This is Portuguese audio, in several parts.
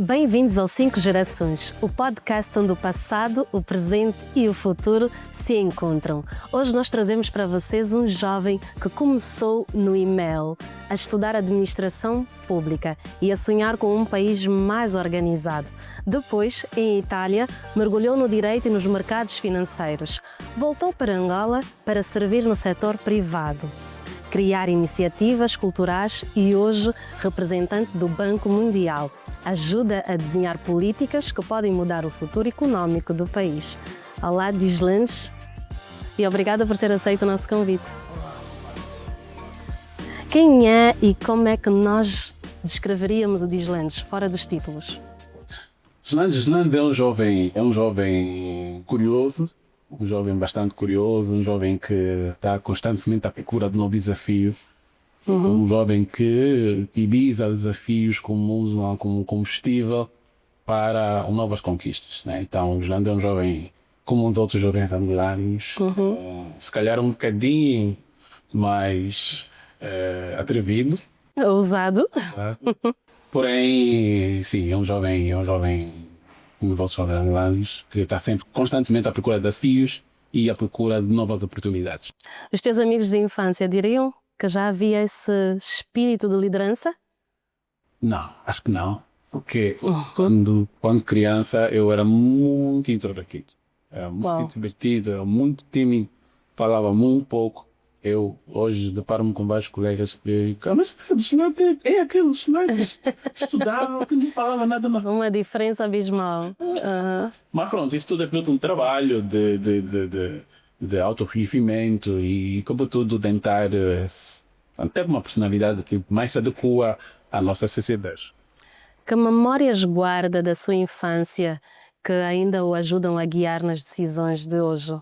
Bem-vindos ao 5 Gerações, o podcast onde o passado, o presente e o futuro se encontram. Hoje nós trazemos para vocês um jovem que começou no IMEL a estudar administração pública e a sonhar com um país mais organizado. Depois, em Itália, mergulhou no direito e nos mercados financeiros. Voltou para Angola para servir no setor privado, criar iniciativas culturais e hoje representante do Banco Mundial. Ajuda a desenhar políticas que podem mudar o futuro econômico do país. Olá, Dislandes, e obrigada por ter aceito o nosso convite. Quem é e como é que nós descreveríamos o Dislandes, fora dos títulos? Dislandes é um jovem curioso, um jovem bastante curioso, um jovem que está constantemente à procura de novos desafios. Um jovem que utiliza desafios como combustível para novas conquistas, né? Então, o Jolanda é um jovem como os outros jovens angolanos, se calhar um bocadinho mais atrevido. Ousado. Tá? Porém, sim, é um jovem como os outros jovens angolanos que está sempre constantemente à procura de desafios e à procura de novas oportunidades. Os teus amigos de infância diriam que já havia esse espírito de liderança? Não, acho que não. Porque quando criança eu era muito introvertido. Era muito introvertido, era muito tímido, falava muito pouco. Eu hoje deparo-me com vários colegas que mas essa do Xinante é aquele Xinante estudava, que não falava nada mais. Uma diferença abismal. Mas pronto, isso tudo é fruto de um trabalho de autoconhecimento e, como tudo, tentar ter uma personalidade que mais se adequa à nossa sociedade. Que memórias guarda da sua infância que ainda o ajudam a guiar nas decisões de hoje?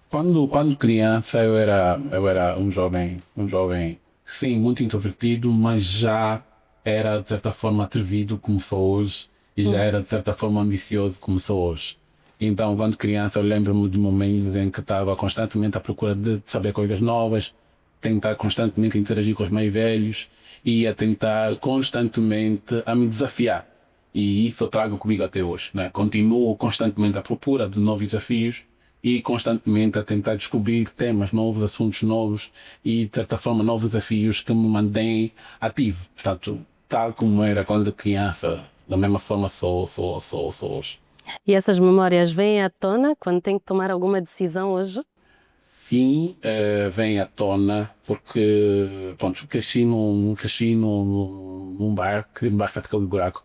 Quando criança eu era um jovem, sim, muito introvertido, mas já era de certa forma atrevido como sou hoje e já era de certa forma ambicioso como sou hoje. Então, quando criança, eu lembro-me de momentos em que estava constantemente à procura de saber coisas novas, tentar constantemente interagir com os mais velhos e a tentar constantemente a me desafiar. E isso eu trago comigo até hoje, né? Continuo constantemente à procura de novos desafios e constantemente a tentar descobrir temas novos, assuntos novos e, de certa forma, novos desafios que me mantêm ativo. Portanto, tal como era quando criança, da mesma forma sou hoje. E essas memórias vêm à tona quando tem que tomar alguma decisão hoje? Sim, vem à tona porque, pronto, cresci num bairro que embaixo daquele buraco,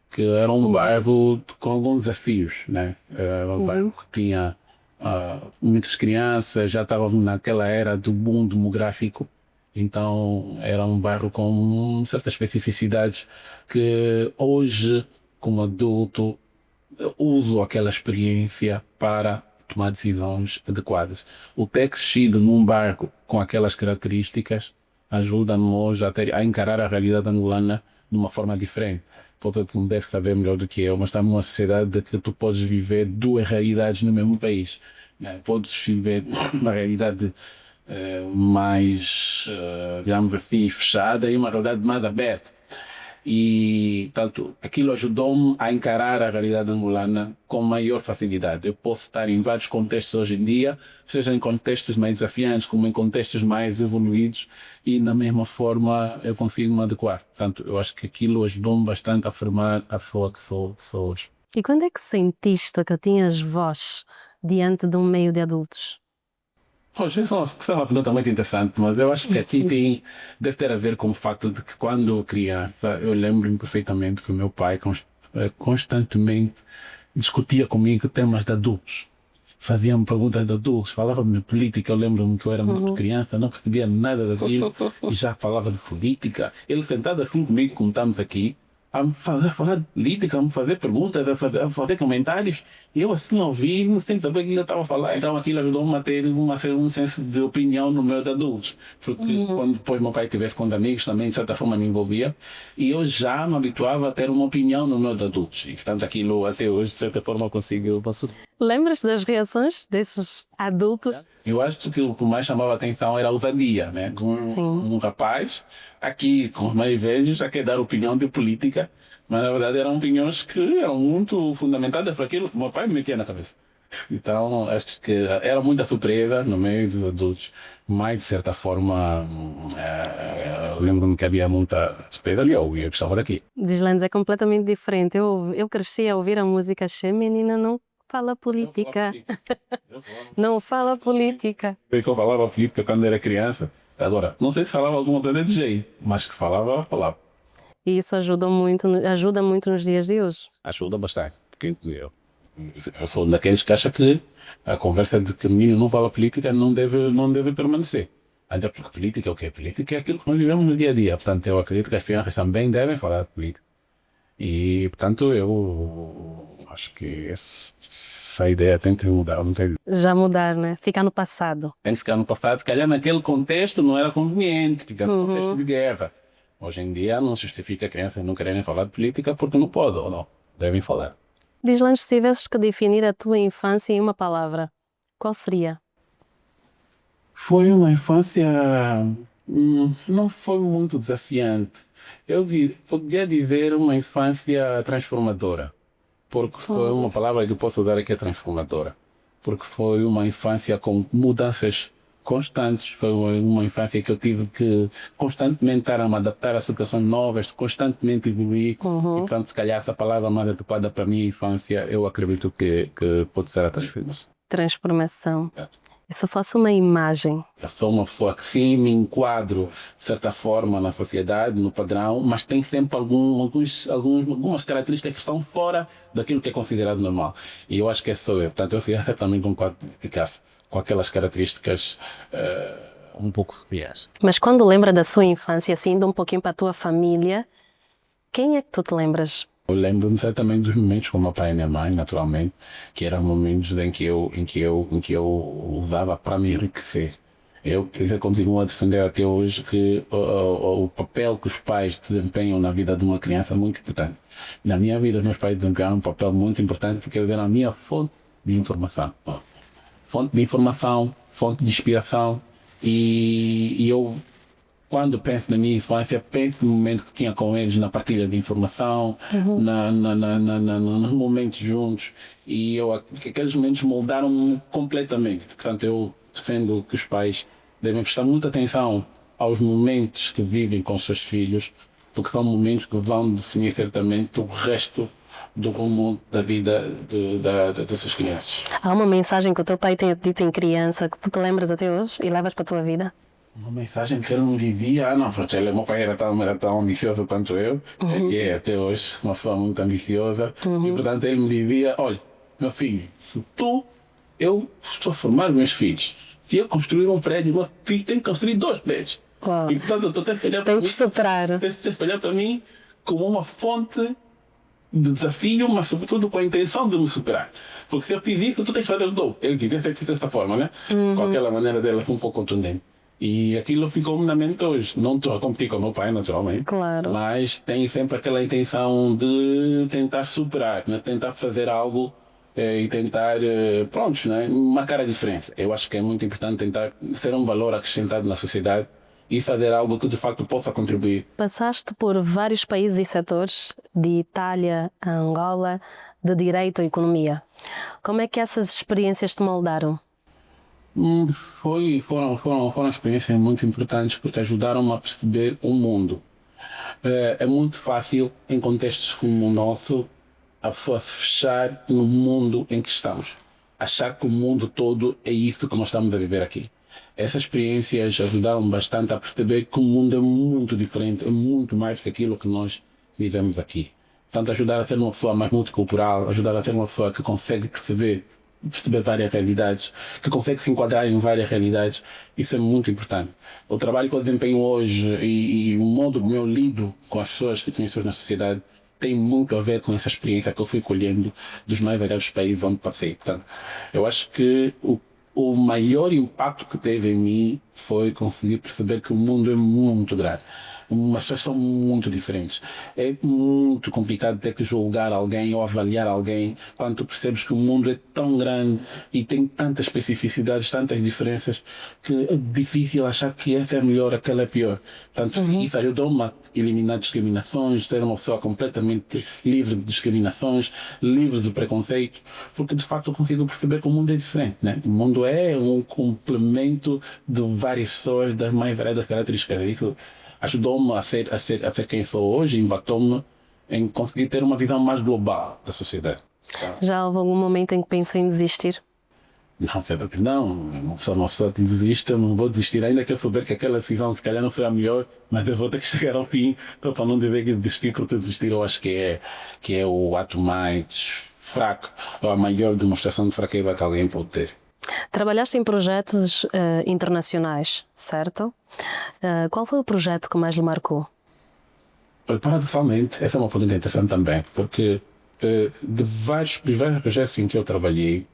que era um bairro com alguns desafios, né? Era um bairro que tinha muitas crianças, já estávamos naquela era do boom demográfico, então era um bairro com certas especificidades que hoje, como adulto, uso aquela experiência para tomar decisões adequadas. O ter crescido num bairro com aquelas características ajuda-me hoje a encarar a realidade angolana de uma forma diferente. Porque tu não deve saber melhor do que eu, mas estamos numa sociedade de que tu podes viver duas realidades no mesmo país. Podes viver uma realidade mais, digamos assim, fechada e uma realidade mais aberta. E, tanto, aquilo ajudou-me a encarar a realidade angolana com maior facilidade. Eu posso estar em vários contextos hoje em dia, seja em contextos mais desafiantes, como em contextos mais evoluídos, e da mesma forma eu consigo me adequar. Portanto, eu acho que aquilo ajudou-me bastante a formar a pessoa que sou hoje. E quando é que sentiste que tinhas voz diante de um meio de adultos? Poxa, essa é uma pergunta muito interessante, mas eu acho que aqui deve ter a ver com o facto de que quando criança eu lembro-me perfeitamente que o meu pai constantemente discutia comigo temas de adultos. Fazia-me perguntas de adultos, falava-me de política. Eu lembro-me que eu era muito criança, não percebia nada daquilo e já falava de política. Ele sentado assim comigo, como estamos aqui, a me falar de política, a me fazer perguntas, a fazer comentários, e eu assim ouvi, sem saber o que ele estava a falar. Então aquilo ajudou-me a ter um senso de opinião no meio de adultos, porque quando depois meu pai estivesse com amigos também de certa forma me envolvia, e eu já me habituava a ter uma opinião no meio de adultos, e portanto aquilo até hoje de certa forma eu consigo. Lembras das reações desses adultos? Eu acho que o que mais chamava a atenção era a ousadia, né? Um rapaz aqui, com os mais velhos, a quer dar opinião de política, mas na verdade eram opiniões que eram muito fundamentadas para aquilo que o meu pai me metia na cabeça. Então, acho que era muita surpresa no meio dos adultos, mas de certa forma, eu lembro-me que havia muita surpresa ali, eu gostava daqui. Gislaine é completamente diferente. Eu cresci a ouvir a música Che, menina, não fala política. Não fala política. Eu falava política quando era criança. Agora, não sei se falava alguma coisa de jeito, mas que falava a palavra. E isso ajuda muito nos dias de hoje. Ajuda bastante. Porque eu sou daqueles que acham que a conversa de que menino não fala política não deve permanecer. Até porque política é o quê? Política é aquilo que nós vivemos no dia a dia. Portanto, eu acredito que as crianças também devem falar de política. E, portanto, eu acho que essa ideia tem que mudar. Não tem... Já mudar, né? Ficar no passado. Tem que ficar no passado. Calhar naquele contexto não era conveniente, ficar no contexto de guerra. Hoje em dia não justifica crianças não quererem falar de política porque não podem ou não. Devem falar. Gislaine, se tivesses que definir a tua infância em uma palavra, qual seria? Foi uma infância... não foi muito desafiante. Podia dizer uma infância transformadora. Porque foi uma palavra que eu posso usar aqui, transformadora. Porque foi uma infância com mudanças constantes. Foi uma infância que eu tive que constantemente estar a me adaptar a situações novas, constantemente evoluir. E, portanto, se calhar essa palavra mais adequada para a minha infância, eu acredito que pode ser a transformação. Transformação. E se fosse uma imagem? Eu sou uma pessoa que sim, me enquadro de certa forma na sociedade, no padrão, mas tem sempre algumas características que estão fora daquilo que é considerado normal. E eu acho que esse sou eu. Portanto, eu seria certamente um quadro de Picasso, com aquelas características um pouco reais. Mas quando lembra da sua infância, assim, indo um pouquinho para a tua família, quem é que tu te lembras? Eu lembro-me certamente dos momentos com o meu pai e a minha mãe, naturalmente, que eram momentos em que eu usava para me enriquecer. Eu continuo a defender até hoje que o papel que os pais desempenham na vida de uma criança é muito importante. Na minha vida, os meus pais desempenharam um papel muito importante porque eles eram a minha fonte de informação. Fonte de informação, fonte de inspiração. E eu, quando penso na minha infância, penso no momento que tinha com eles, na partilha de informação, nos momentos juntos. E aqueles momentos moldaram-me completamente. Portanto, eu defendo que os pais devem prestar muita atenção aos momentos que vivem com os seus filhos, porque são momentos que vão definir certamente o resto do rumo da vida dessas crianças. Há uma mensagem que o teu pai tenha dito em criança que tu te lembras até hoje e levas para a tua vida? Uma mensagem que ele me dizia, não, porque meu pai era tão ambicioso quanto eu, e é até hoje uma pessoa muito ambiciosa, e portanto ele me dizia, olha, meu filho, eu estou a formar meus filhos, se eu construir um prédio, meu filho tem que construir 2 prédios. Uau. E portanto eu estou a olhar para Tem mim, que superar. tens de olhar para mim como uma fonte de desafio, mas sobretudo com a intenção de me superar. Porque se eu fiz isso, tu tens que fazer o dobro. Ele dizia sempre dessa forma, né? Com aquela maneira dela, foi um pouco contundente. E aquilo ficou na mente hoje. Não estou a competir com o meu pai, naturalmente. Claro. Mas tem sempre aquela intenção de tentar superar, né? Tentar fazer algo e tentar, né? Marcar a diferença. Eu acho que é muito importante tentar ser um valor acrescentado na sociedade e fazer algo que de facto possa contribuir. Passaste por vários países e setores, de Itália a Angola, de direito à economia. Como é que essas experiências te moldaram? Foram experiências muito importantes porque ajudaram-me a perceber o mundo. É muito fácil, em contextos como o nosso, a pessoa se fechar no mundo em que estamos. Achar que o mundo todo é isso que nós estamos a viver aqui. Essas experiências ajudaram bastante a perceber que o mundo é muito diferente, é muito mais que aquilo que nós vivemos aqui. Portanto, ajudar a ser uma pessoa mais multicultural, ajudar a ser uma pessoa que consegue perceber várias realidades, que consegue se enquadrar em várias realidades, isso é muito importante. O trabalho que eu desempenho hoje e o modo como eu lido com as pessoas que conheço na sociedade tem muito a ver com essa experiência que eu fui colhendo dos mais variados países onde passei. Portanto, eu acho que o maior impacto que teve em mim foi conseguir perceber que o mundo é muito grande. As pessoas são muito diferentes. É muito complicado ter que julgar alguém ou avaliar alguém quando tu percebes que o mundo é tão grande e tem tantas especificidades, tantas diferenças, que é difícil achar que essa é melhor, aquela é pior. Portanto, isso ajudou-me a eliminar discriminações, ser uma pessoa completamente livre de discriminações, livre de preconceito, porque de facto eu consigo perceber que o mundo é diferente, né? O mundo é um complemento de várias pessoas das mais variadas características. Isso ajudou-me a ser quem sou hoje, impactou-me em conseguir ter uma visão mais global da sociedade. Já houve algum momento em que pensou em desistir? Não sei porque não, uma pessoa que desiste, eu não vou desistir, ainda que eu souber que aquela decisão se calhar não foi a melhor, mas eu vou ter que chegar ao fim, então para não dizer que desistir, porque desistir eu acho que é o ato mais fraco, ou a maior demonstração de fraqueza que alguém pode ter. Trabalhaste em projetos internacionais, certo? Qual foi o projeto que mais lhe marcou? Paradoxalmente, essa é uma pergunta interessante também, porque de vários projetos em que eu trabalhei,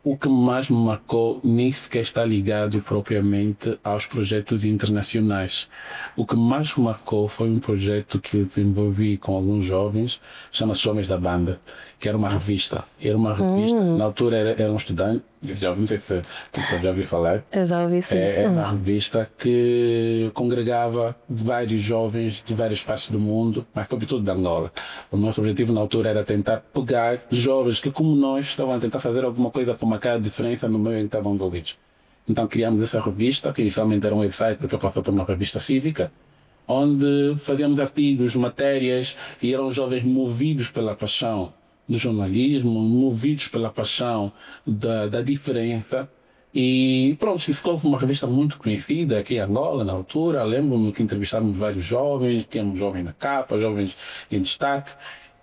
o que mais me marcou nem sequer está ligado propriamente aos projetos internacionais. O que mais me marcou foi um projeto que eu desenvolvi com alguns jovens, chama-se Jovens da Banda, que era uma revista. Era uma revista, na altura era um estudante, já ouvi, não sei se já ouvi falar. Eu já ouvi sim. É uma revista que congregava vários jovens de várias partes do mundo, mas sobretudo da Angola. O nosso objetivo na altura era tentar pegar jovens que, como nós, estavam a tentar fazer alguma coisa para marcar a diferença no meio em que estavam envolvidos. Então criámos essa revista, que inicialmente era um website, porque passou por uma revista cívica, onde fazíamos artigos, matérias, e eram jovens movidos pela paixão do jornalismo, movidos pela paixão da diferença. E pronto, isso ficou uma revista muito conhecida aqui em Angola, na altura. Lembro-me que entrevistávamos vários jovens, tínhamos jovens na capa, jovens em destaque.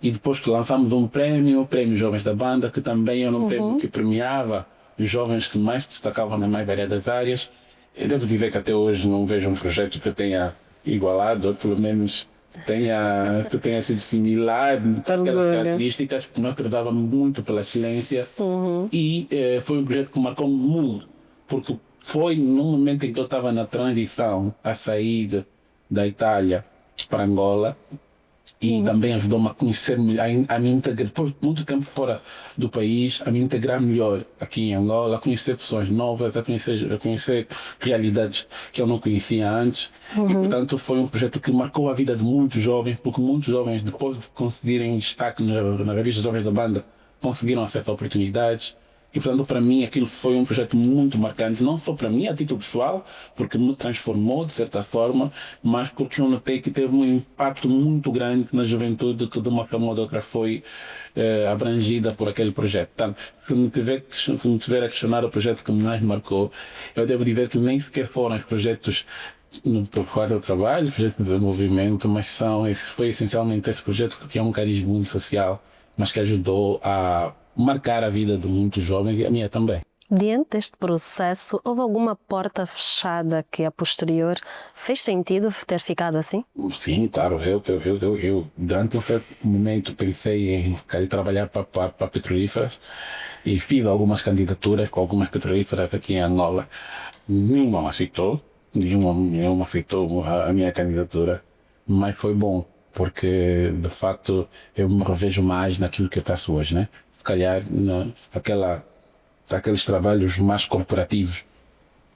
E depois que lançámos um prêmio, o Prêmio Jovens da Banda, que também era um prêmio que premiava os jovens que mais se destacavam nas mais variadas áreas. Eu devo dizer que até hoje não vejo um projeto que tenha igualado, ou pelo menos que tenha sido similar, de aquelas características, porque nós prezávamos muito pela excelência. E foi um projeto que marcou muito, porque foi no momento em que eu estava na transição a sair da Itália para Angola, e também ajudou-me a conhecer, a me integrar, depois de muito tempo fora do país, a me integrar melhor aqui em Angola, a conhecer pessoas novas, a conhecer realidades que eu não conhecia antes. E, portanto, foi um projeto que marcou a vida de muitos jovens, porque muitos jovens, depois de conseguirem destaque na revista Jovens da Banda, conseguiram acesso a oportunidades. E, portanto, para mim, aquilo foi um projeto muito marcante, não só para mim, a título pessoal, porque me transformou, de certa forma, mas porque eu notei que teve um impacto muito grande na juventude que, de uma forma ou de outra, foi abrangida por aquele projeto. Portanto, se me tiver a questionar o projeto que me mais marcou, eu devo dizer que nem sequer foram os projetos por quais eu trabalho, projetos de desenvolvimento, mas foi essencialmente esse projeto que é um carisma muito social, mas que ajudou a marcar a vida de muitos jovens e a minha também. Diante deste processo, houve alguma porta fechada que a posterior fez sentido ter ficado assim? Sim, claro. Eu durante um momento pensei em querer trabalhar para petrolíferas e fiz algumas candidaturas com algumas petrolíferas aqui em Angola. Nenhuma aceitou a minha candidatura, mas foi bom, porque de facto eu me revejo mais naquilo que eu faço hoje, né? Se calhar aqueles trabalhos mais corporativos,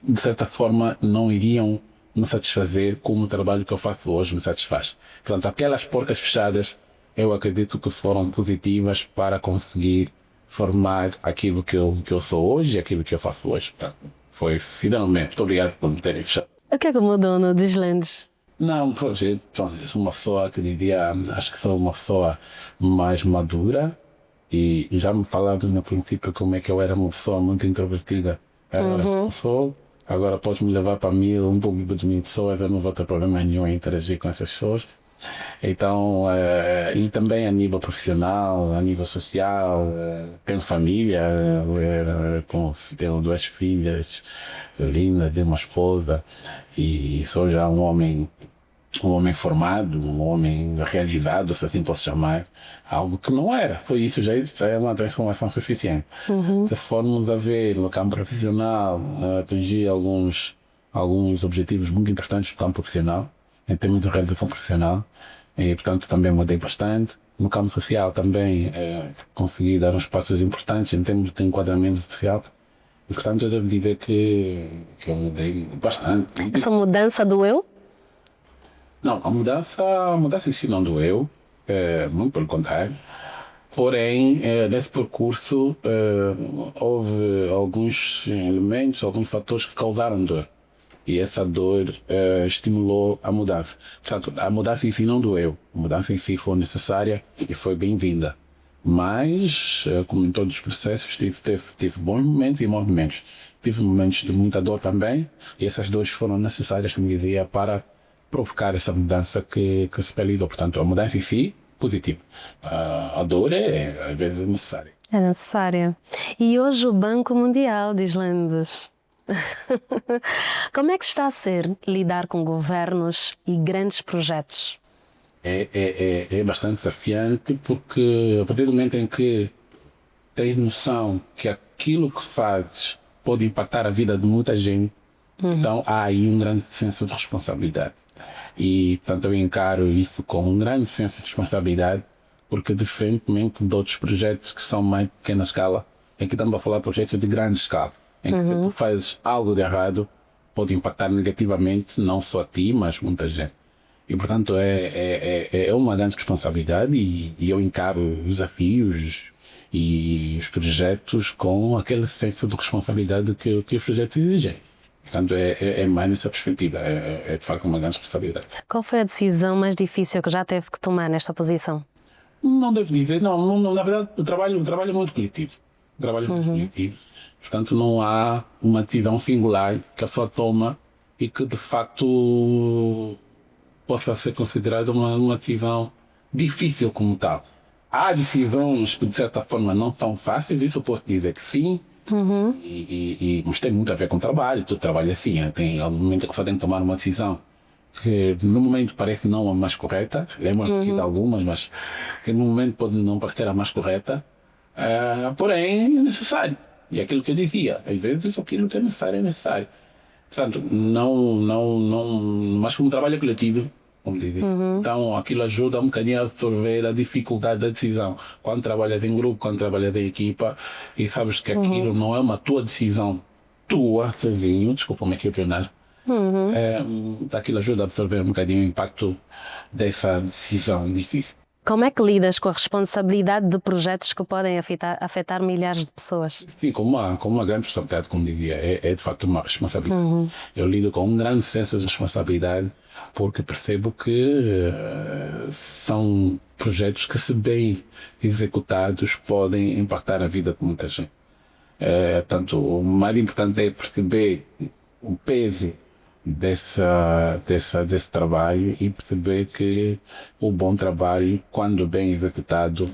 de certa forma não iriam me satisfazer como o trabalho que eu faço hoje me satisfaz. Portanto, aquelas portas fechadas eu acredito que foram positivas para conseguir formar aquilo que eu sou hoje e aquilo que eu faço hoje. Portanto, foi finalmente. Muito obrigado por me terem fechado. O que é que mudou no Deslandes? Não, pronto, eu sou uma pessoa que diria, acho que sou uma pessoa mais madura e já me falaram no princípio como é que eu era uma pessoa muito introvertida. Agora podes me levar para um público de 1000 pessoas, eu não vou ter problema nenhum em interagir com essas pessoas. Então, e também a nível profissional, a nível social, tenho família, tenho 2 filhas lindas, tenho uma esposa e sou já um homem formado, um homem realizado, se assim posso chamar, algo que não era. Foi isso, já é uma transformação suficiente. Se formos a ver no campo profissional, atingir alguns alguns objetivos muito importantes no campo profissional, em termos de realização profissional, e portanto também mudei bastante. No campo social também consegui dar uns passos importantes em termos de enquadramento social, e portanto eu devo dizer que eu mudei bastante. Essa mudança doeu? Não, a mudança em si não doeu, muito pelo contrário. Porém, nesse percurso houve alguns elementos, alguns fatores que causaram dor. E essa dor estimulou a mudança. Portanto, a mudança em si não doeu. A mudança em si foi necessária e foi bem-vinda. Mas, como em todos os processos, tive bons momentos e maus momentos. Tive momentos de muita dor também. E essas dores foram necessárias, como dizia, para provocar essa mudança que se pediu. Portanto, a mudança em si, positiva. A dor às vezes necessária. É necessária. E hoje o Banco Mundial diz Landes. Como é que está a ser lidar com governos e grandes projetos? É bastante desafiante, porque a partir do momento em que tens noção que aquilo que fazes pode impactar a vida de muita gente, então há aí um grande senso de responsabilidade. E portanto eu encaro isso com um grande senso de responsabilidade, porque diferentemente de outros projetos que são mais pequena escala, aqui estamos a falar de projetos de grande escala, em que se tu fazes algo de errado, pode impactar negativamente não só a ti, mas muita gente. E portanto é uma grande responsabilidade, e eu encaro os desafios e os projetos com aquele senso de responsabilidade que os projetos exigem. Portanto, é mais nessa perspectiva, é de facto uma grande responsabilidade. Qual foi a decisão mais difícil que já teve que tomar nesta posição? Não devo dizer, não, na verdade o trabalho é muito coletivo. O trabalho é muito coletivo, portanto não há uma decisão singular que a pessoa toma e que de facto possa ser considerada uma decisão difícil como tal. Há decisões que de certa forma não são fáceis, isso eu posso dizer que sim. Mas tem muito a ver com o trabalho. Tu trabalha assim, tem algum momento que você tem que tomar uma decisão que no momento parece não a mais correta, lembro-me aqui de algumas, mas que no momento pode não parecer a mais correta, porém é necessário. E é aquilo que eu dizia, às vezes aquilo que é necessário. Portanto, mas como trabalho é coletivo, como dizia, então aquilo ajuda um bocadinho a absorver a dificuldade da decisão. Quando trabalhas em grupo, quando trabalhas em equipa, e sabes que aquilo não é uma tua decisão, tua, sozinho, desculpa-me aqui o pleonasmo, aquilo ajuda a absorver um bocadinho o impacto dessa decisão difícil. Como é que lidas com a responsabilidade de projetos que podem afetar milhares de pessoas? Sim, com uma grande responsabilidade, como dizia, é de facto uma responsabilidade. Eu lido com um grande senso de responsabilidade, porque percebo que são projetos que, se bem executados, podem impactar a vida de muita gente. Portanto, o mais importante é perceber o peso desse trabalho e perceber que o bom trabalho, quando bem executado,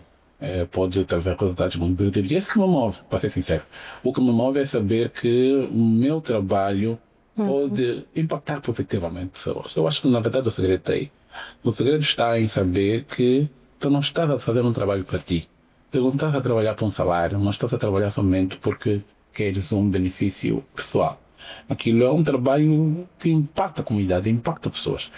pode trazer resultados muito positivos. E é isso que me move, para ser sincero. O que me move é saber que o meu trabalho pode impactar positivamente pessoas. Eu acho que na verdade o segredo está aí. O segredo está em saber que tu não estás a fazer um trabalho para ti. Tu não estás a trabalhar para um salário, não estás a trabalhar somente porque queres um benefício pessoal. Aquilo é um trabalho que impacta a comunidade, impacta pessoas.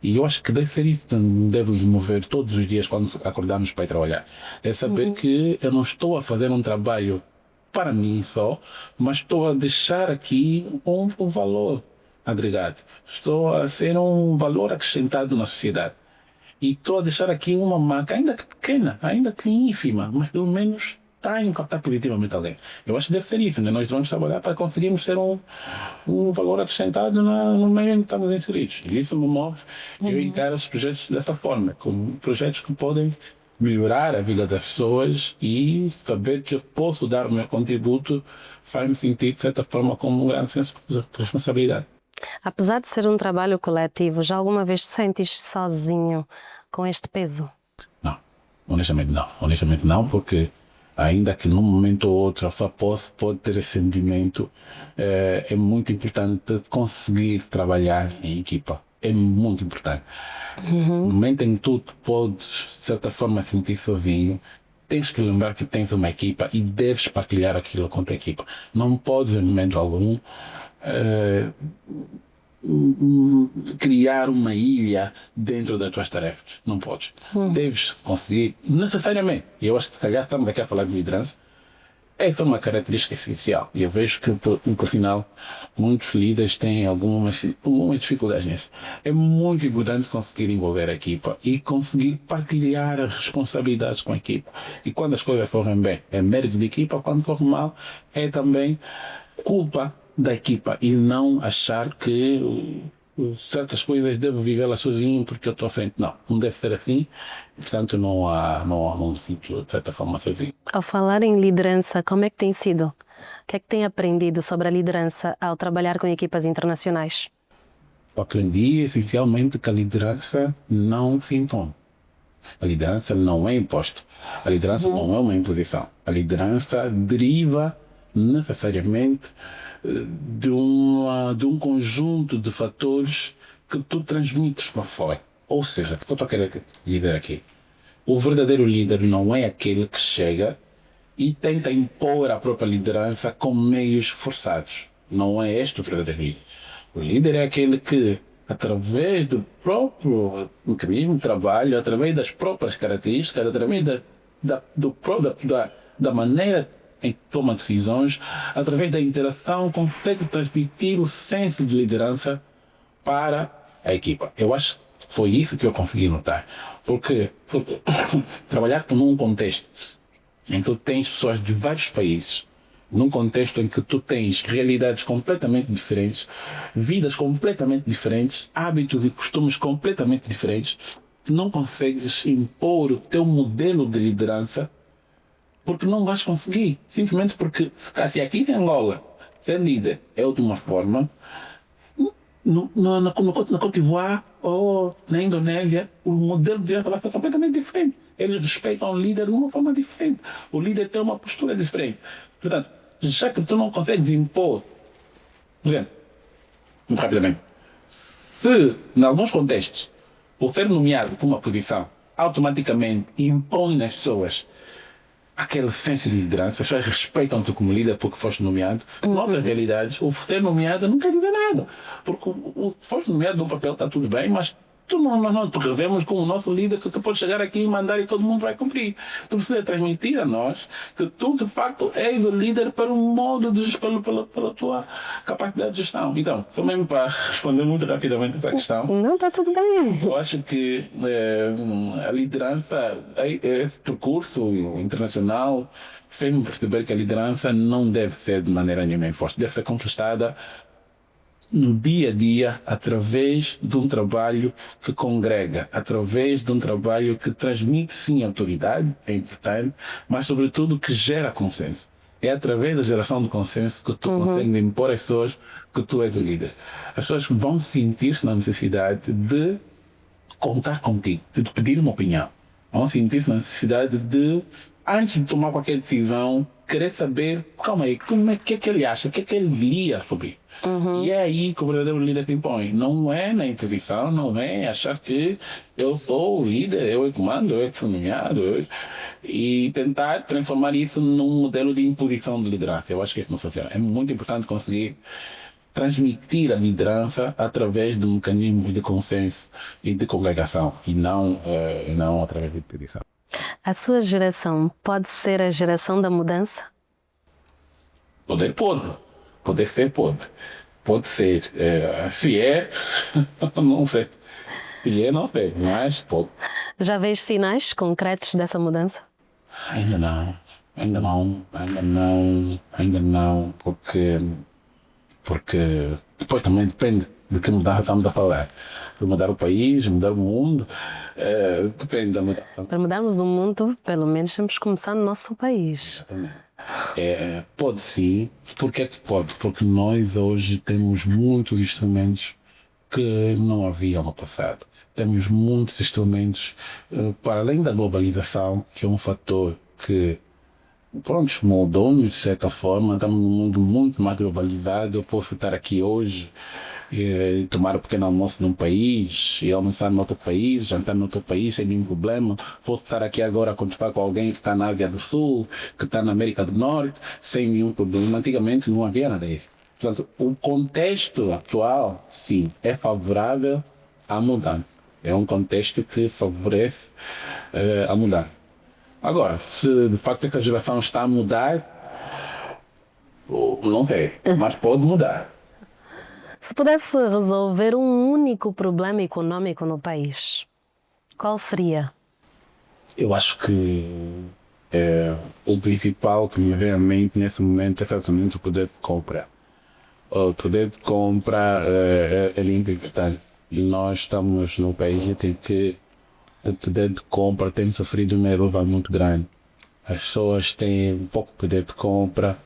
E eu acho que deve ser isso que deve nos mover todos os dias quando acordamos para ir trabalhar. É saber que eu não estou a fazer um trabalho para mim só, mas estou a deixar aqui um valor agregado. Estou a ser um valor acrescentado na sociedade. E estou a deixar aqui uma marca, ainda que pequena, ainda que ínfima, mas pelo menos está a impactar positivamente alguém. Eu acho que deve ser isso, né? Nós vamos trabalhar para conseguirmos ser um valor acrescentado no meio em que estamos inseridos. E isso me move. Eu encaro esses projetos dessa forma, como projetos que podem melhorar a vida das pessoas, e saber que eu posso dar o meu contributo faz-me sentir, de certa forma, como um grande senso de responsabilidade. Apesar de ser um trabalho coletivo, já alguma vez te sentes sozinho com este peso? Não, honestamente não, porque ainda que num momento ou outro a pessoa pode ter esse sentimento, é muito importante conseguir trabalhar em equipa. É muito importante. No momento em que tu podes, de certa forma, sentir sozinho, tens que lembrar que tens uma equipa e deves partilhar aquilo com a tua equipa. Não podes, em momento algum, criar uma ilha dentro das tuas tarefas. Não podes. Deves conseguir, necessariamente. E eu acho que, se calhar, estamos aqui a falar de liderança. Essa é uma característica essencial. E eu vejo que, por sinal, muitos líderes têm algumas dificuldades nisso. É muito importante conseguir envolver a equipa e conseguir partilhar as responsabilidades com a equipa. E quando as coisas correm bem, é mérito da equipa. Quando corre mal, é também culpa da equipa. E não achar que certas coisas devo vivê-las sozinho porque eu estou à frente. Não deve ser assim. Portanto, não me sinto, de certa forma, sozinho. Ao falar em liderança, como é que tem sido? O que é que tem aprendido sobre a liderança ao trabalhar com equipas internacionais? Eu aprendi, essencialmente, que a liderança não se impõe. A liderança não é imposto. A liderança não é uma imposição. A liderança deriva necessariamente de um conjunto de fatores que tu transmites para fora. Ou seja, o que eu estou a querer dizer aqui? O verdadeiro líder não é aquele que chega e tenta impor a própria liderança com meios forçados. Não é este o verdadeiro líder. O líder é aquele que, através do próprio incrível trabalho, através das próprias características, através da maneira em que toma decisões, através da interação, consegue transmitir o senso de liderança para a equipa. Eu acho que foi isso que eu consegui notar. Porque trabalhar num contexto em que tu tens pessoas de vários países, num contexto em que tu tens realidades completamente diferentes, vidas completamente diferentes, hábitos e costumes completamente diferentes, não consegues impor o teu modelo de liderança porque não vais conseguir. Simplesmente porque, se aqui em Angola ser líder é de uma forma, na Côte d'Ivoire ou na Indonésia, o modelo de liderança vai ser completamente diferente. Eles respeitam o líder de uma forma diferente. O líder tem uma postura diferente. Portanto, já que tu não consegues impor, por exemplo, muito rapidamente, se, em alguns contextos, o ser nomeado para uma posição automaticamente impõe nas pessoas aquele senso de liderança, as pessoas respeitam-te como líder porque foste nomeado. Noutras realidades, o ser nomeado não quer dizer nada. Porque o foste nomeado num papel está tudo bem, mas tu não te revemos como o nosso líder que tu podes chegar aqui e mandar e todo mundo vai cumprir. Tu precisa transmitir a nós que tu, de facto, és o líder pelo modo de pela tua capacidade de gestão. Então, só mesmo para responder muito rapidamente essa questão. Não, está tudo bem. Eu acho que a liderança, esse percurso internacional, fez-me perceber que a liderança não deve ser de maneira nenhuma imposta, deve ser conquistada no dia a dia, através de um trabalho que congrega, através de um trabalho que transmite, sim, autoridade, é importante, mas, sobretudo, que gera consenso. É através da geração de consenso que tu consegues impor às pessoas que tu és o líder. As pessoas vão sentir-se na necessidade de contar contigo, de te pedir uma opinião. Vão sentir-se na necessidade de, antes de tomar qualquer decisão, querer saber, calma aí, como é que ele acha, o que é que ele lia sobre isso. E é aí que o verdadeiro líder se impõe. Não é na intuição, não é achar que eu sou o líder, eu é que mando, eu é que sou nomeado, e tentar transformar isso num modelo de imposição de liderança. Eu acho que isso não funciona. É muito importante conseguir transmitir a liderança através de um mecanismo de consenso e de congregação, e não através de imposição. A sua geração pode ser a geração da mudança? Poder pode. Poder ser pode. Pode ser. Se é, não sei. Se é, não sei, mas pode. Já vês sinais concretos dessa mudança? Ainda não, porque depois também depende de que mudança estamos a falar. De mudar o país, mudar o mundo, depende da mudança. Para mudarmos o mundo, pelo menos temos que começar no nosso país. Exatamente. Pode sim. Porque é que pode? Porque nós hoje temos muitos instrumentos que não havia no passado. Temos muitos instrumentos, para além da globalização, que é um fator que, pronto, mudou-nos de certa forma. Estamos num mundo muito mais globalizado. Eu posso estar aqui hoje e tomar um pequeno almoço num país e almoçar em outro país, jantar em outro país sem nenhum problema. Posso estar aqui agora a conversar com alguém que está na Ásia do Sul, que está na América do Norte, sem nenhum problema. Antigamente não havia nada disso. Portanto, o contexto atual, sim, é favorável à mudança. É um contexto que favorece a mudar. Agora, se de facto essa geração está a mudar, não sei, mas pode mudar. Se pudesse resolver um único problema econômico no país, qual seria? Eu acho que o principal que me vem à mente nesse momento é certamente o poder de compra. O poder de compra é importante. E nós estamos num país em que o poder de compra tem sofrido uma erosão muito grande. As pessoas têm pouco poder de compra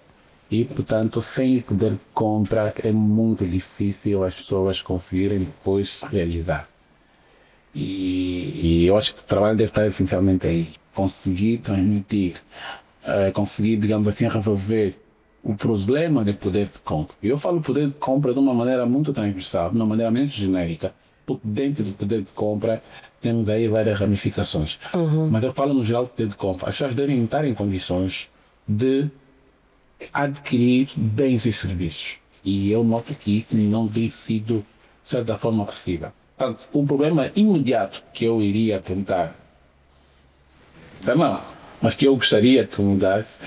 e, portanto, sem poder de compra é muito difícil as pessoas conseguirem depois se realizar. E eu acho que o trabalho deve estar essencialmente aí. Conseguir transmitir, conseguir, digamos assim, resolver o problema de poder de compra. E eu falo poder de compra de uma maneira muito transversal, de uma maneira menos genérica, porque dentro do poder de compra temos aí várias ramificações. Mas eu falo no geral do poder de compra. As pessoas devem estar em condições de adquirir bens e serviços. E eu noto que isso não tem sido, de certa forma, possível. Portanto, o problema imediato que eu iria tentar, não, mas que eu gostaria que mudasse,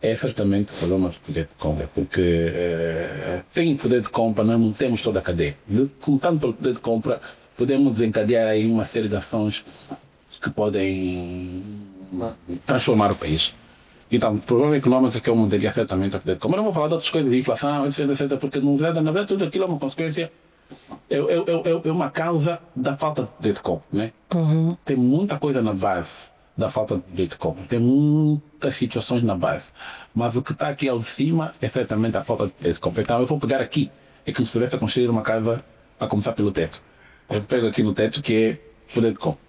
é certamente o problema do poder de compra, porque sem poder de compra nós não temos toda a cadeia. Contando pelo poder de compra, podemos desencadear aí uma série de ações que podem transformar o país. Então, o problema econômico que eu mudaria certamente o poder de compra. Eu não vou falar de outras coisas, de inflação, etc, porque na verdade tudo aquilo é uma consequência, é uma causa da falta de poder de compra, né? Tem muita coisa na base da falta de poder de compra, tem muitas situações na base, mas o que está aqui ao de cima é certamente a falta de poder de compra. Então eu vou pegar aqui, é como se estivesse a construir uma casa a começar pelo teto. Eu pego aqui no teto que é poder de compra.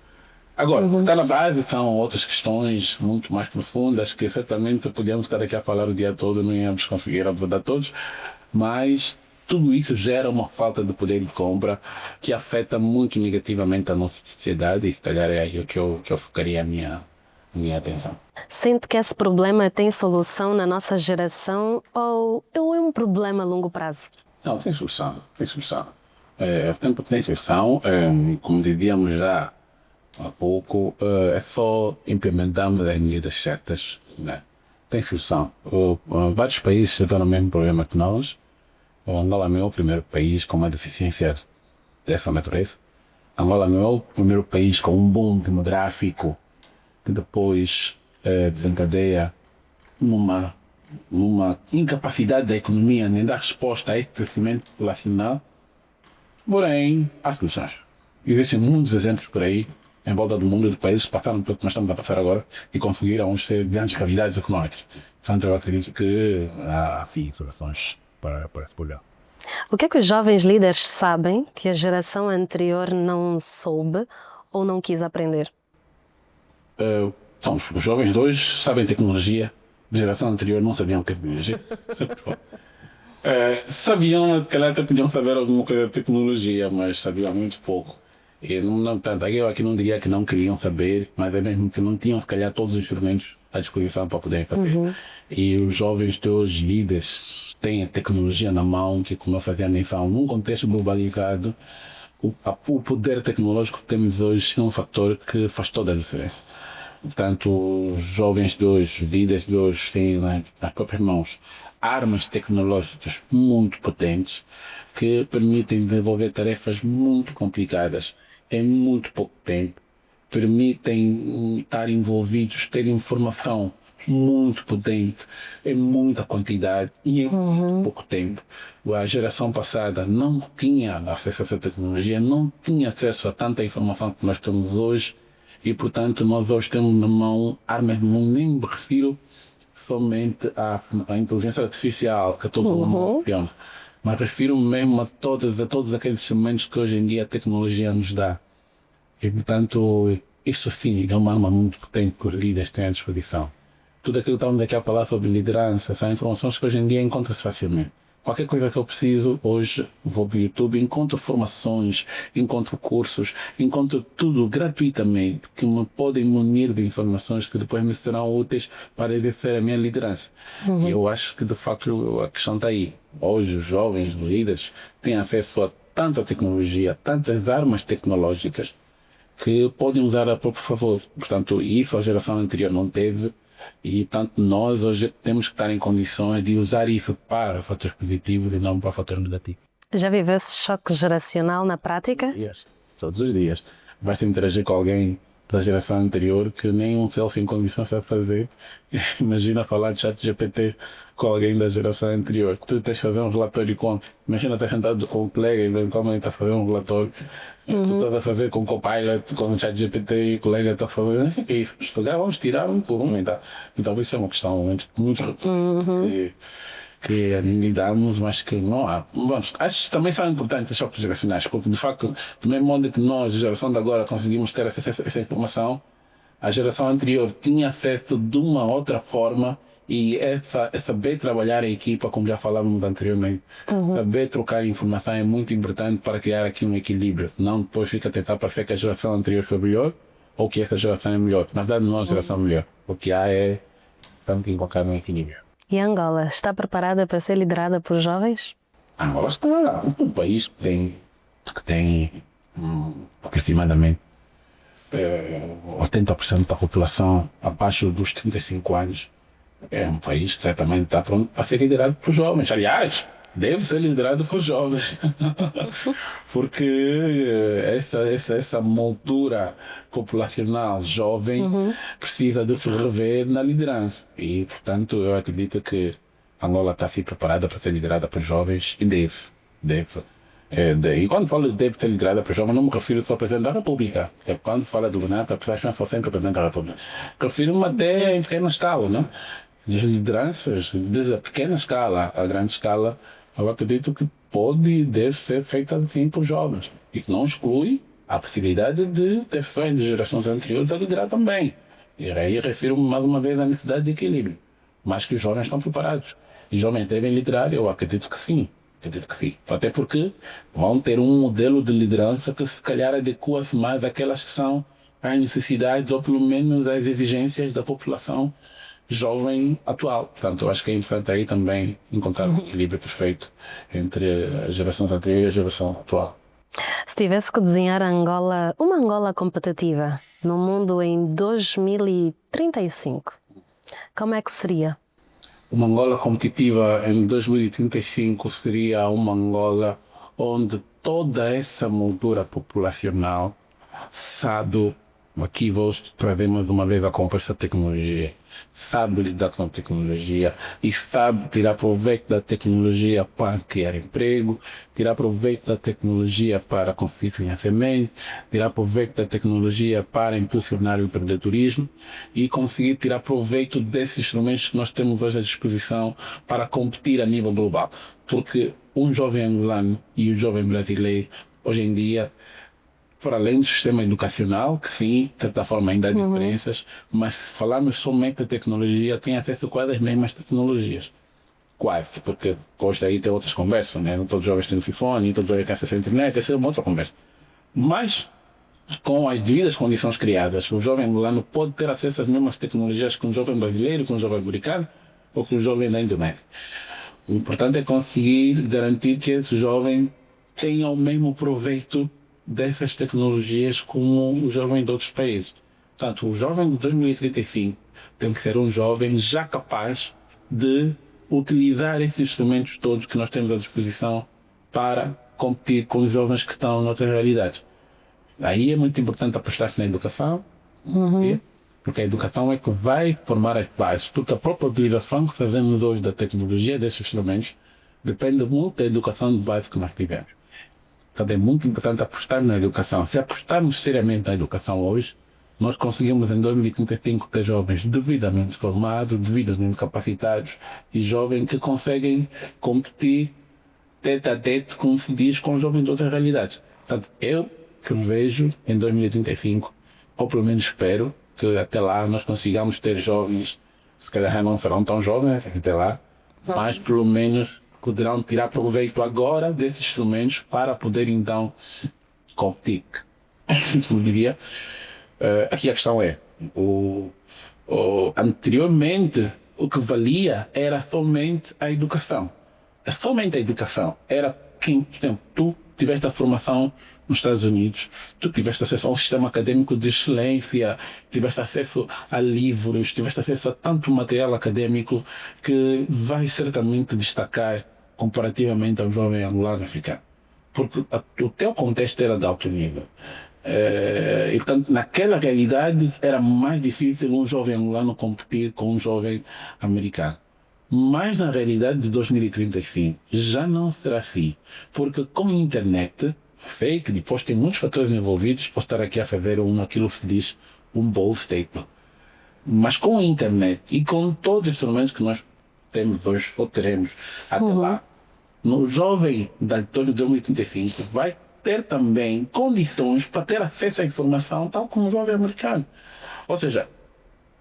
Agora, o que está na base são outras questões muito mais profundas que certamente podíamos estar aqui a falar o dia todo, não íamos conseguir abordar todos, mas tudo isso gera uma falta de poder de compra que afeta muito negativamente a nossa sociedade e se calhar é aí que eu focaria a minha atenção. Sente que esse problema tem solução na nossa geração ou é um problema a longo prazo? Não, tem solução, tem solução. Tem solução, como dizíamos já há pouco, é só implementarmos as medidas certas, né? Tem solução. Vários países estão no mesmo problema que nós. Angola não é o primeiro país com uma deficiência dessa natureza. Angola não é o primeiro país com um boom demográfico que depois desencadeia numa incapacidade da economia nem dar resposta a esse crescimento populacional. Porém, há soluções. Existem muitos exemplos por aí, em volta do mundo, de países que passaram pelo que nós estamos a passar agora e conseguiram ser grandes cavidades económicas. Portanto, eu acredito que há, sim, soluções para esse problema. O que é que os jovens líderes sabem que a geração anterior não soube ou não quis aprender? Os jovens de hoje sabem tecnologia, a geração anterior não sabiam tecnologia, sempre foi. Sabiam, que até podiam saber alguma coisa de tecnologia, mas sabiam muito pouco. E eu aqui não diria que não queriam saber, mas é mesmo que não tinham, se calhar, todos os instrumentos à disposição para poderem fazer. E os jovens de hoje, líderes, têm a tecnologia na mão, que, como eu fazia menção, num contexto globalizado, o poder tecnológico que temos hoje é um fator que faz toda a diferença. Portanto, os jovens de hoje, os líderes de hoje, têm nas próprias mãos armas tecnológicas muito potentes que permitem desenvolver tarefas muito complicadas em muito pouco tempo, permitem estar envolvidos, ter informação muito potente em muita quantidade e em muito pouco tempo. A geração passada não tinha acesso a essa tecnologia, não tinha acesso a tanta informação que nós temos hoje e, portanto, nós hoje temos na mão armas, nem me refiro somente à inteligência artificial, que todo mundo menciona, mas refiro mesmo a todos aqueles instrumentos que hoje em dia a tecnologia nos dá. E, portanto, isso sim é uma arma muito potente que os líderes têm à disposição. Tudo aquilo que estamos aqui a falar sobre liderança são informações que hoje em dia encontram-se facilmente. Qualquer coisa que eu preciso, hoje vou para o YouTube, encontro formações, encontro cursos, encontro tudo gratuitamente que me podem munir de informações que depois me serão úteis para exercer a minha liderança. E eu acho que, de facto, a questão está aí. Hoje, os jovens líderes têm acesso a tanta tecnologia, tantas armas tecnológicas que podem usar a próprio favor. Portanto, isso a geração anterior não teve. E, portanto, nós hoje temos que estar em condições de usar isso para fatores positivos e não para fatores negativos. Já vive esse choque geracional na prática? Dias, todos os dias. Basta interagir com alguém da geração anterior que nem um selfie em condições sabe fazer. Imagina falar de chat GPT com alguém da geração anterior. Tu tens de fazer um relatório com... Imagina estar sentado com um colega e eventualmente a fazer um relatório. Tu estás a fazer com o Copilot, com o chat GPT e o colega está a fazer... O que é isso? Estudar, vamos tirar um por um. Então isso é uma questão muito que lidamos, mas que não há. Bom, acho que também são importantes os choques geracionais, porque de facto, do mesmo modo que nós, a geração de agora, conseguimos ter acesso a essa informação, a geração anterior tinha acesso de uma outra forma e saber trabalhar em equipa, como já falávamos anteriormente, saber trocar informação é muito importante para criar aqui um equilíbrio, senão depois fica a tentar parecer que a geração anterior foi melhor ou que essa geração é melhor. Na verdade, não é a geração melhor. O que há é tanto encontrar um equilíbrio. E Angola está preparada para ser liderada por jovens? Angola está um país que tem aproximadamente 80% da população abaixo dos 35 anos. É um país que certamente está pronto para ser liderado por jovens. Aliás, deve ser liderado por jovens. Porque essa moldura populacional jovem precisa de se rever na liderança. E, portanto, eu acredito que Angola está assim preparada para ser liderada por jovens e deve. E quando falo de deve ser liderada por jovens, não me refiro só ao Presidente da República. Quando falo do governante, a pessoa não sempre o Presidente da República. Refiro-me até em pequena escala, não? As lideranças, desde a pequena escala à grande escala, eu acredito que pode e deve ser feita assim por jovens. Isso não exclui a possibilidade de ter pessoas de gerações anteriores a liderar também. E aí refiro-me mais uma vez à necessidade de equilíbrio. Mas que os jovens estão preparados. E os jovens devem liderar, eu acredito que sim. Até porque vão ter um modelo de liderança que se calhar adequa-se mais àquelas que são as necessidades ou pelo menos às exigências da população jovem atual. Portanto, eu acho que é importante aí também encontrar um equilíbrio perfeito entre as gerações anteriores e a geração atual. Se tivesse que desenhar uma Angola competitiva no mundo em 2035, como é que seria? Uma Angola competitiva em 2035 seria uma Angola onde toda essa moldura populacional sabe, aqui vou trazer mais uma vez a conversa da tecnologia, sabe lidar com a tecnologia e sabe tirar proveito da tecnologia para criar emprego, tirar proveito da tecnologia para conseguir financiamento, tirar proveito da tecnologia para impulsionar o empreendedorismo e conseguir tirar proveito desses instrumentos que nós temos hoje à disposição para competir a nível global. Porque um jovem angolano e um jovem brasileiro, hoje em dia, para além do sistema educacional, que sim, de certa forma ainda há diferenças, mas se falarmos somente de tecnologia, tem acesso a quase as mesmas tecnologias. Quase, porque hoje daí tem outras conversas, né? Não todos os jovens têm iPhone, não todos os jovens têm acesso à internet, essa é uma outra conversa. Mas, com as devidas condições criadas, o jovem angolano pode ter acesso às mesmas tecnologias que um jovem brasileiro, que um jovem americano ou que um jovem da Indonésia. O importante é conseguir garantir que esse jovem tenha o mesmo proveito dessas tecnologias como o jovem de outros países. Portanto, o jovem de 2035 tem que ser um jovem já capaz de utilizar esses instrumentos todos que nós temos à disposição para competir com os jovens que estão noutras realidades. Aí é muito importante apostar-se na educação, porque a educação é que vai formar as bases, porque a própria utilização que fazemos hoje da tecnologia, desses instrumentos, depende muito da educação de base que nós tivemos. Então é muito importante apostar na educação. Se apostarmos seriamente na educação hoje, nós conseguimos em 2035 ter jovens devidamente formados, devidamente capacitados e jovens que conseguem competir tete a tete, como se diz, com jovens de outras realidades. Portanto, eu que vejo em 2035, ou pelo menos espero, que até lá nós consigamos ter jovens, se calhar não serão tão jovens até lá, mas pelo menos poderão tirar proveito agora desses instrumentos para poder então competir. Eu diria, aqui a questão é, anteriormente o que valia era somente a educação. Somente a educação. Era quem, por exemplo, tu tiveste a formação nos Estados Unidos, tu tiveste acesso a um sistema acadêmico de excelência, tiveste acesso a livros, tiveste acesso a tanto material acadêmico que vai certamente destacar comparativamente ao jovem angolano africano. Porque o teu contexto era de alto nível. Então, naquela realidade, era mais difícil um jovem angolano competir com um jovem americano. Mas na realidade de 2035 já não será assim, porque com a internet, sei que depois tem muitos fatores envolvidos, posso estar aqui a fazer aquilo que se diz um bold statement. Mas com a internet e com todos os instrumentos que nós temos hoje, ou teremos até lá, no jovem de 2035 vai ter também condições para ter acesso à informação tal como o jovem americano. Ou seja,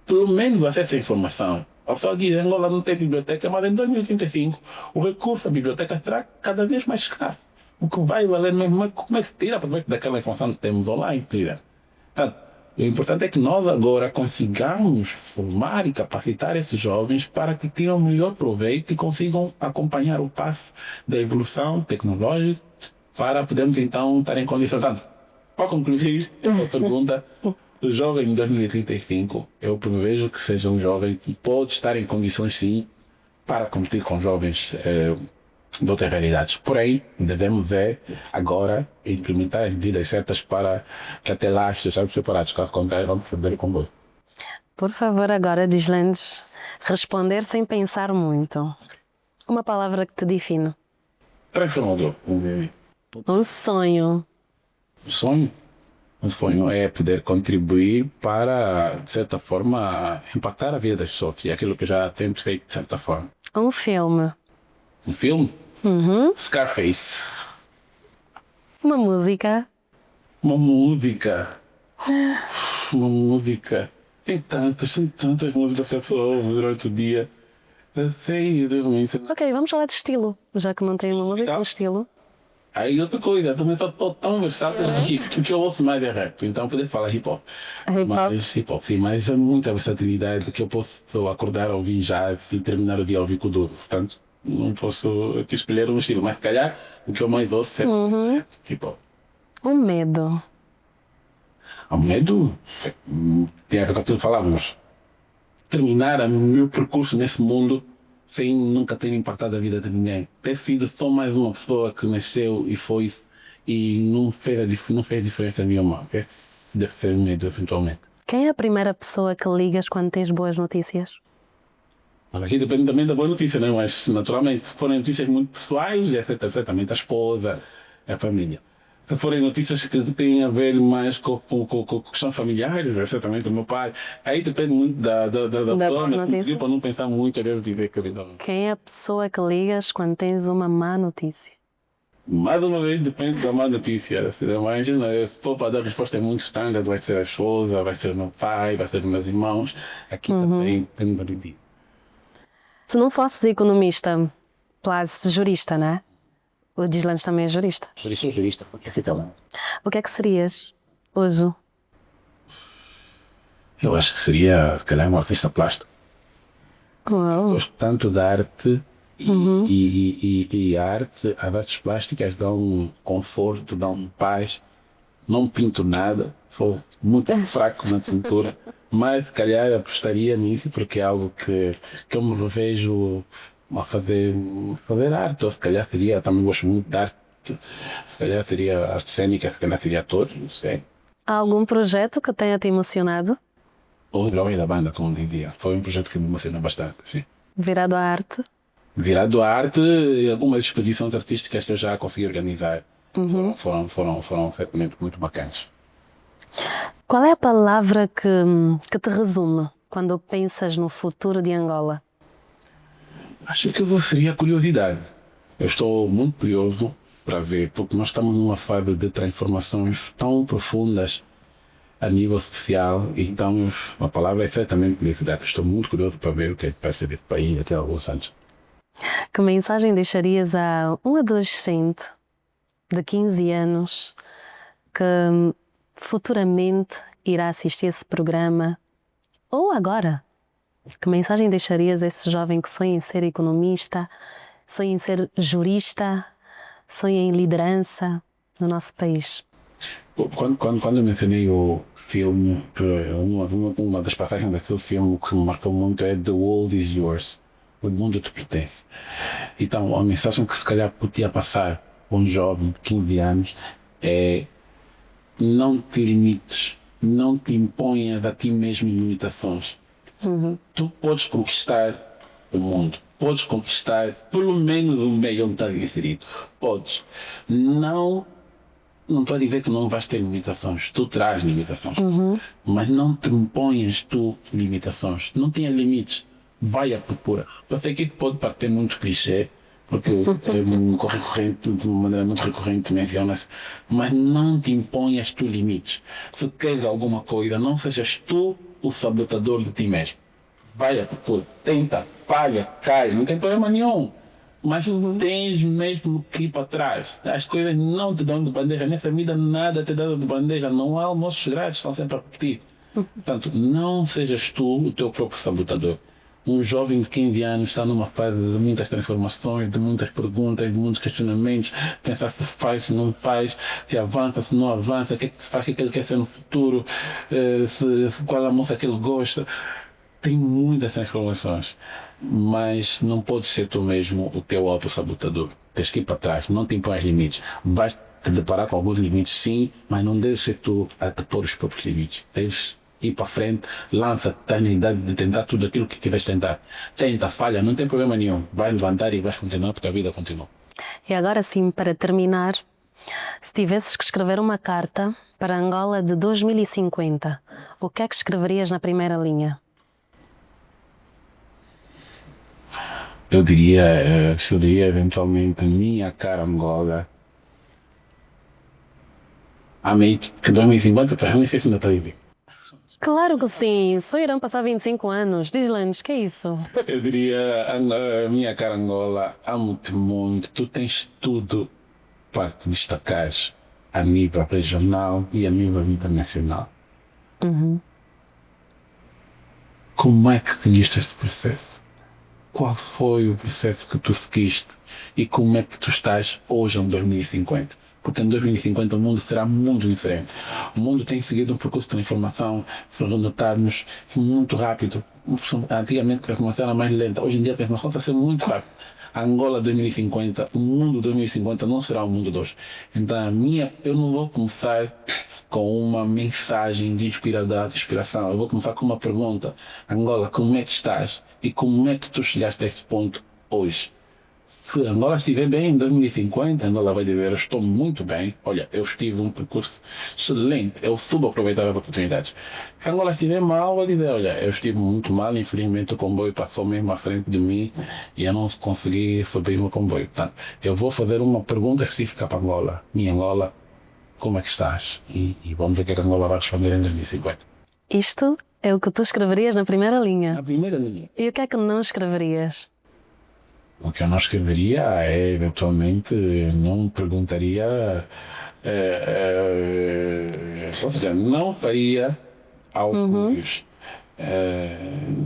pelo menos acesso à informação. A pessoa diz que Angola não tem biblioteca, mas em 2035 o recurso à biblioteca será cada vez mais escasso. O que vai valer mesmo é como é que se tira proveito daquela informação que temos online. Portanto, o importante é que nós agora consigamos formar e capacitar esses jovens para que tenham melhor proveito e consigam acompanhar o passo da evolução tecnológica para podermos então estar em condições. Portanto, para concluir a pergunta, o jovem em 2035, eu prevejo que seja um jovem que pode estar em condições sim para competir com jovens de outras realidades. Porém, devemos agora implementar as medidas certas para que até lá estejamos preparados, caso contrário vamos perder o comboio. Por favor, agora, Dislandes, responder sem pensar muito. Uma palavra que te define. Transformador. Um sonho. O sonho? O sonho é poder contribuir para, de certa forma, impactar a vida das pessoas. E é aquilo que já temos feito, de certa forma. Um filme. Um filme? Scarface. Uma música. Uma música. Uma música. Tem tantas músicas que a pessoa ouve durante o dia. Eu sei, eu devo ensinar. Ok, vamos falar de estilo. Já que não tem uma música, um estilo. Aí outra coisa, também estou tão versátil que o que eu ouço mais é rap, então poder falar hip hop. Mas hip hop, sim, mas é muita versatilidade que eu posso acordar a ouvir já e terminar o dia a ouvir com duro. Portanto, não posso aqui escolher um estilo, mas se calhar o que eu mais ouço é hip hop. Um medo. O medo tem a ver com aquilo que falávamos. Terminar o meu percurso nesse mundo sem nunca ter impactado a vida de ninguém. Ter sido só mais uma pessoa que nasceu e foi e não fez diferença nenhuma. Esse deve ser o medo, eventualmente. Quem é a primeira pessoa que ligas quando tens boas notícias? Aqui depende também da boa notícia, né? Mas naturalmente, se forem notícias muito pessoais, é certamente a esposa, a família. Se forem notícias que têm a ver mais com questões familiares, é certamente o meu pai. Aí depende muito da forma, para não pensar muito, eu devo dizer que Quem é a pessoa que ligas quando tens uma má notícia? Mais uma vez depende da má notícia. Imagina, se for para dar resposta muito standard, vai ser a esposa, vai ser o meu pai, vai ser os meus irmãos. Aqui também depende do dia. Se não fosses economista, jurista, né? O Dislandes também é jurista. Jurista, porque o que é que serias hoje? Eu acho que seria, se calhar, um artista plástico. Gosto tanto da arte e a arte, as artes plásticas dão conforto, dão paz. Não pinto nada, sou muito fraco na pintura, mas se calhar apostaria nisso porque é algo que eu me revejo a fazer arte, ou se calhar seria, também gosto muito de arte, se calhar seria arte cênica, se calhar seria ator, não sei. Há algum projeto que tenha te emocionado? O Jovem da Banda, como dizia, foi um projeto que me emocionou bastante, sim. Virado à arte? Virado à arte e algumas exposições artísticas que eu já consegui organizar. Foram certamente muito bacanas. Qual é a palavra que te resume quando pensas no futuro de Angola? Acho que seria curiosidade. Eu estou muito curioso para ver, porque nós estamos numa fase de transformações tão profundas a nível social, então a palavra é certamente curiosidade. Estou muito curioso para ver o que é que vai ser desse país até alguns anos. Que mensagem deixarias a um adolescente de 15 anos que futuramente irá assistir esse programa? Ou agora? Que mensagem deixarias a esse jovem que sonha em ser economista, sonha em ser jurista, sonha em liderança no nosso país? Quando eu mencionei o filme, uma das passagens daquele filme que me marcou muito é The World is Yours. O mundo te pertence. Então, a mensagem que se calhar podia passar a um jovem de 15 anos é: não te limites, não te imponhas a ti mesmo limitações. Tu podes conquistar o mundo, podes conquistar pelo menos o meio onde estás inserido. Podes. Não estou a dizer que não vais ter limitações, tu traz limitações, mas não te imponhas tu limitações, não tenhas limites, vai à procura. Eu sei que pode parecer muito clichê, porque é recorrente, de uma maneira muito recorrente menciona-se, mas não te imponhas tu limites. Se queres alguma coisa, não sejas tu o sabotador de ti mesmo. Vai à procura, tenta, falha, cai, não tem problema nenhum. Mas tens mesmo que ir para trás. As coisas não te dão de bandeja. Nessa vida nada te dá de bandeja. Não há almoços grátis, estão sempre a repetir. Portanto, não sejas tu o teu próprio sabotador. Um jovem de 15 anos está numa fase de muitas transformações, de muitas perguntas, de muitos questionamentos. Pensar se faz, se não faz, se avança, se não avança, o que é que faz, o que ele quer ser no futuro, qual a moça que ele gosta. Tem muitas transformações, mas não podes ser tu mesmo o teu auto-sabotador. Tens que ir para trás, não te impões limites. Vais te deparar com alguns limites, sim, mas não deves ser tu a te pôr os próprios limites. Deves ir para frente, lança-te, tens na idade de tentar tudo aquilo que queres tentar. Tenta, falha, não tem problema nenhum. Vai levantar e vais continuar, porque a vida continua. E agora sim, para terminar, se tivesses que escrever uma carta para Angola de 2050, o que é que escreverias na primeira linha? Eu diria, seria eventualmente minha cara Angola. Amei que 2050 para mim não sei se ainda está vivo. Claro que sim, só irão passar 25 anos. Diz-lhes, que é isso? Eu diria, minha cara Angola, amo-te muito, tu tens tudo para te destacares a nível regional e a nível internacional. Como é que seguiste este processo? Qual foi o processo que tu seguiste e como é que tu estás hoje em 2050? Porque em 2050 o mundo será muito diferente. O mundo tem seguido um percurso de transformação, se nós notarmos, muito rápido. Antigamente a transformação era mais lenta, hoje em dia a transformação está a ser muito rápida. A Angola 2050, o mundo 2050 não será o mundo de hoje. Então eu não vou começar com uma mensagem de inspiração. Eu vou começar com uma pergunta. Angola, como é que estás? E como é que tu chegaste a esse ponto hoje? Se Angola estiver bem em 2050, Angola vai dizer: eu estou muito bem, olha, eu estive um percurso excelente, eu soube aproveitar as oportunidades. Se Angola estiver mal, vai dizer: olha, eu estive muito mal, infelizmente o comboio passou mesmo à frente de mim e eu não consegui subir no comboio. Portanto, eu vou fazer uma pergunta específica para Angola. Minha Angola, como é que estás? E vamos ver o que a Angola vai responder em 2050. Isto é o que tu escreverias na primeira linha. Na primeira linha. E o que é que não escreverias? O que eu não escreveria é, eventualmente, não perguntaria, ou seja, não faria augúrios,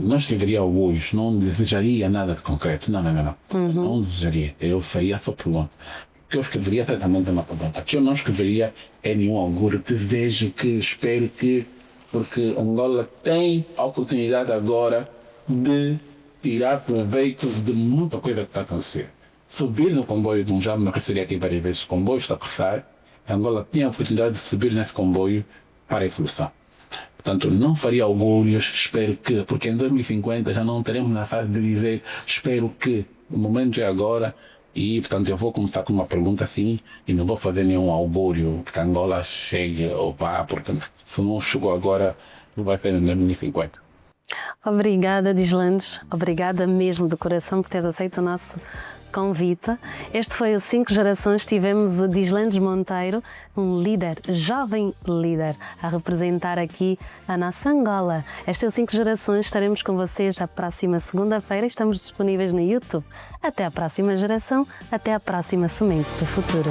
não escreveria augúrios, não desejaria nada de concreto, não, não desejaria, eu faria só pergunta. O que eu escreveria certamente é uma pergunta. O que eu não escreveria é nenhum augúrio, desejo que, espero que, porque Angola tem a oportunidade agora de tirar proveito de muita coisa que está a acontecer. Subir no comboio, já me referi aqui várias vezes, o comboio está a passar, Angola tinha a oportunidade de subir nesse comboio para a evolução. Portanto, não faria augúrios, espero que, porque em 2050 já não teremos na fase de dizer espero que, o momento é agora, e portanto eu vou começar com uma pergunta assim, e não vou fazer nenhum augúrio que Angola chegue ou vá, porque se não chegou agora, não vai ser em 2050. Obrigada, Dislandes. Obrigada mesmo de coração por teres aceito o nosso convite. Este foi o 5 Gerações. Tivemos o Dislandes Monteiro, um líder, jovem líder, a representar aqui a nossa Angola. Este é o 5 Gerações. Estaremos com vocês a próxima segunda-feira. Estamos disponíveis no YouTube. Até a próxima geração, até a próxima Semente do Futuro.